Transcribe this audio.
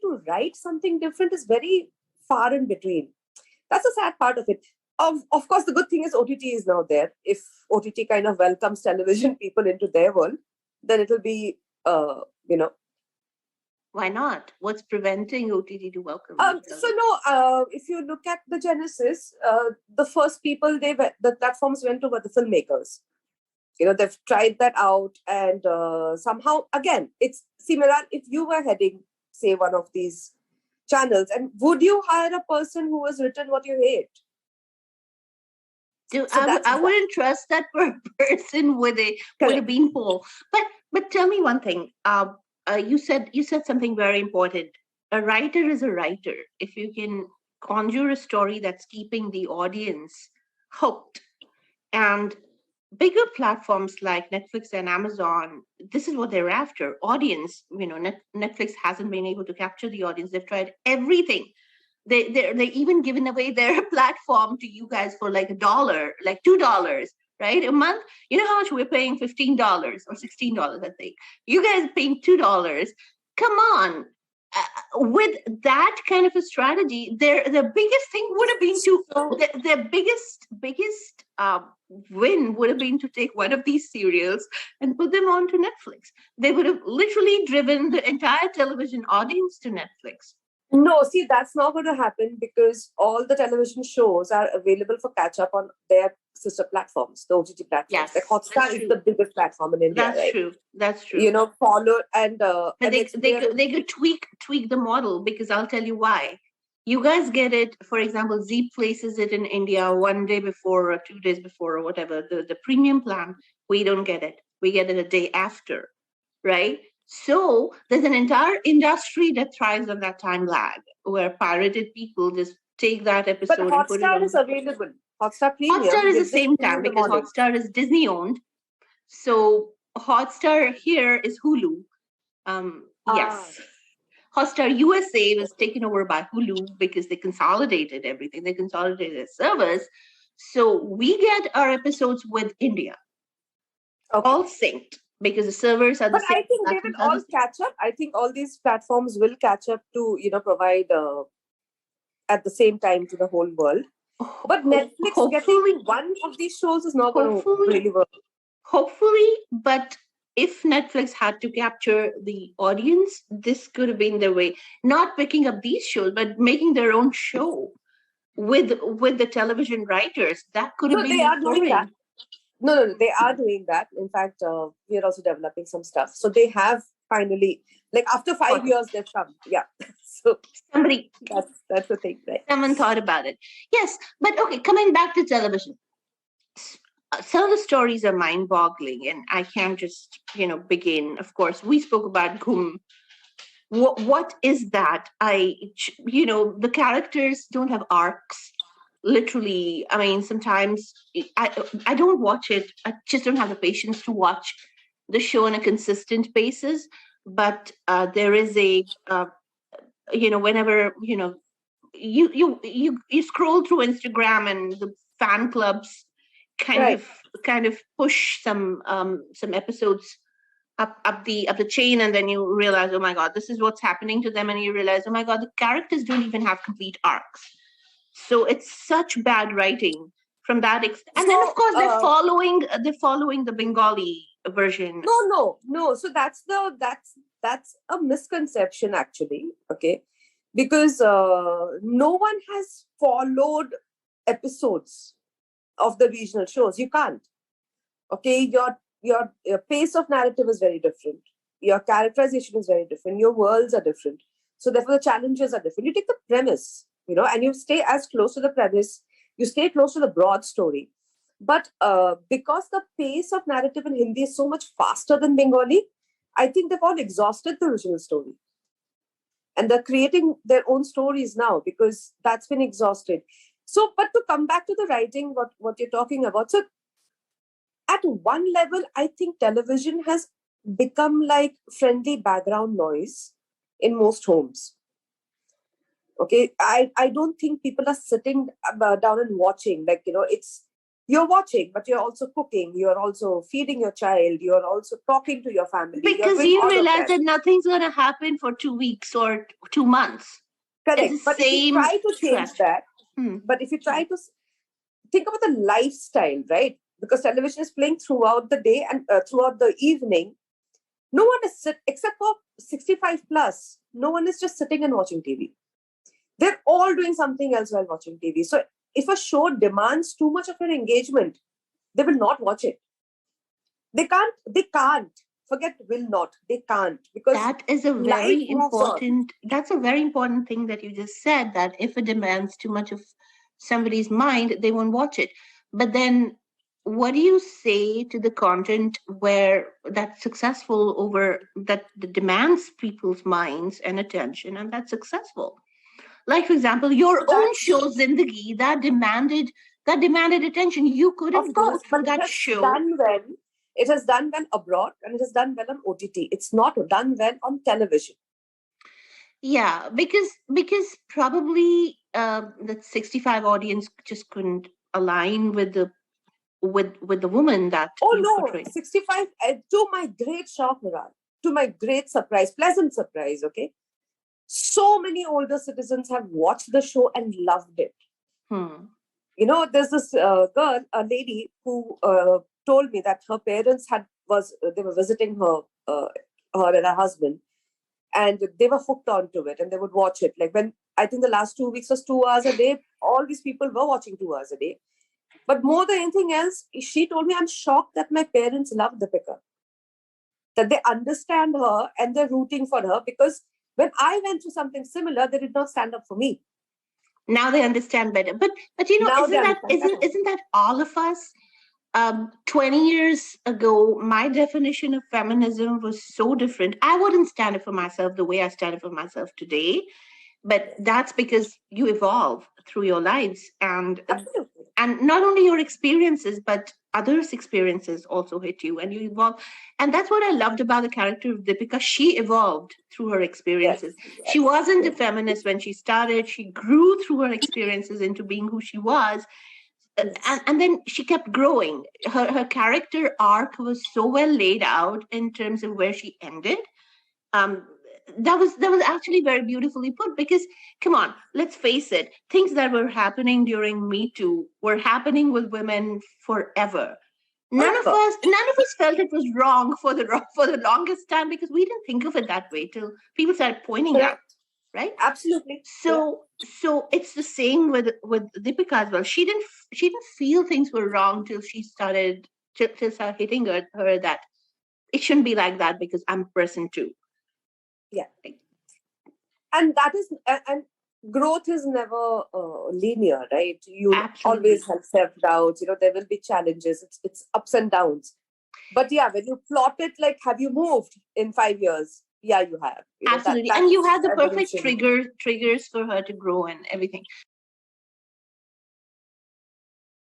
to write something different is very far in between. That's a sad part of it. Of course, the good thing is OTT is now there. If OTT kind of welcomes television people into their world, then it'll be, Why not? What's preventing OTT to welcome? If you look at the genesis, the first people the platforms went to were the filmmakers. They've tried that out, and somehow, again, it's similar. If you were heading, say, one of these channels, and would you hire a person who has written what you hate? I wouldn't trust that person with a beanpole. But tell me one thing. You said something very important. A writer is a writer. If you can conjure a story that's keeping the audience hooked, and bigger platforms like Netflix and Amazon, this is what they're after. Audience. Netflix hasn't been able to capture the audience. They've tried everything. They even given away their platform to you guys for like $1, like $2, right, a month. You know how much we're paying? $15 or $16, I think. You guys are paying $2. Come on. With that kind of a strategy, the biggest thing would have been the biggest win would have been to take one of these serials and put them onto Netflix. They would have literally driven the entire television audience to Netflix. No, see, that's not going to happen because all the television shows are available for catch up on their sister platforms, the OTT platforms. Yes, like Hotstar is the biggest platform in India. That's true. Follow and they could tweak the model, because I'll tell you why. You guys get it, for example, Zeep places it in India one day before or 2 days before or whatever. The premium plan, we don't get it. We get it a day after, right? So there's an entire industry that thrives on that time lag, where pirated people just take that episode. But Hotstar is available. Hotstar Premium. Hotstar is the same time because Hotstar is Disney owned. So Hotstar here is Hulu. Yes. Hotstar USA was taken over by Hulu because they consolidated everything. They consolidated their servers. So we get our episodes with India. Okay. All synced. Because the servers are the same. But I think they will all catch up. I think all these platforms will catch up to, provide at the same time to the whole world. But Netflix getting one of these shows is not going to really work. Hopefully, but if Netflix had to capture the audience, this could have been their way. Not picking up these shows, but making their own show with the television writers. That could have been. They are doing that. No, they are doing that. In fact, we are also developing some stuff. So they have finally, like after 5 years, they've come. Yeah. So somebody, that's the thing, right? Someone thought about it. Yes, but okay, coming back to television. Some of the stories are mind-boggling, and I can't just, begin. Of course, we spoke about Ghum. What is that? The characters don't have arcs. Literally, I mean, sometimes I don't watch it. I just don't have the patience to watch the show on a consistent basis. But there is a, whenever you scroll through Instagram and the fan clubs kind of push some episodes up the chain, and then you realize, oh my God, this is what's happening to them, and you realize, oh my God, the characters don't even have complete arcs. So it's such bad writing from that extent. And then, of course, they're following the Bengali version. No. So that's a misconception, actually. Okay, because no one has followed episodes of the regional shows. You can't. Okay, your pace of narrative is very different. Your characterization is very different. Your worlds are different. So therefore, the challenges are different. You take the premise, and you stay as close to the premise, you stay close to the broad story. But because the pace of narrative in Hindi is so much faster than Bengali, I think they've all exhausted the original story. And they're creating their own stories now because that's been exhausted. So, but to come back to the writing, what you're talking about, so at one level, I think television has become like friendly background noise in most homes. Okay, I don't think people are sitting down and watching, it's You're watching, but you're also cooking, you're also feeding your child, you're also talking to your family, you're Because doing you all of realize that. that nothing's going to happen for 2 weeks or 2 months. It's Correct. the But if you same try to change threat. that, Hmm. but if you try to think about the lifestyle, right? Because television is playing throughout the day and throughout the evening. No one is except for 65 plus. No one is just sitting and watching TV. They're all doing something else while watching TV. So if a show demands too much of your engagement, they will not watch it. They can't. They can't. Forget will not. They can't, because That is a life very moves on. that's a very important thing that you just said, that if it demands too much of somebody's mind, they won't watch it. But then what do you say to the content where that's successful over that demands people's minds and attention, and that's successful? Like, for example, your So own that's, show Zindagi that demanded attention. You of couldn't go course, but through it that has show. done well. It has done well abroad and it has done well on OTT. It's not done well on television. Yeah, because probably the 65 audience just couldn't align with the woman that Oh you no, portray. 65, to my great shock, Miran, to my great surprise, pleasant surprise, okay? So many older citizens have watched the show and loved it. Hmm. There's this girl, a lady, who told me that her parents they were visiting her and her husband, and they were hooked onto it, and they would watch it. Like, when I think the last 2 weeks was 2 hours a day, all these people were watching 2 hours a day. But more than anything else, she told me, I'm shocked that my parents love Deepika, that they understand her and they're rooting for her, because when I went through something similar, they did not stand up for me. Now they understand better. But Now they isn't that understand better. isn't that all of us? 20 years ago, my definition of feminism was so different. I wouldn't stand up for myself the way I stand up for myself today. But that's because you evolve through your lives, Absolutely. and not only your experiences, but others' experiences also hit you, and you evolve. And that's what I loved about the character of Deepika. She evolved through her Yes. experiences. She Yes. wasn't a Yes. feminist when she started. She grew through her experiences into being who she was. Yes. And then she kept growing. Her character arc was so well laid out in terms of where she ended. um, that was actually very beautifully put, because come on, let's face it, things that were happening during Me Too were happening with women forever. Forever. None of us felt it was wrong for the longest time, because we didn't think of it that way till people started pointing out, Correct. right? Absolutely. Yeah. So it's the same with Deepika as well. She didn't feel things were wrong till she started till started hitting her that it shouldn't be like that because I'm a person too. Yeah. And that is, and growth is never linear, right? You'll Absolutely. always have self-doubts. There will be challenges. It's ups and downs. But yeah, when you plot it, like, have you moved in 5 years? Yeah, you have. Absolutely. And you That's had the perfect evolution. triggers for her to grow and everything.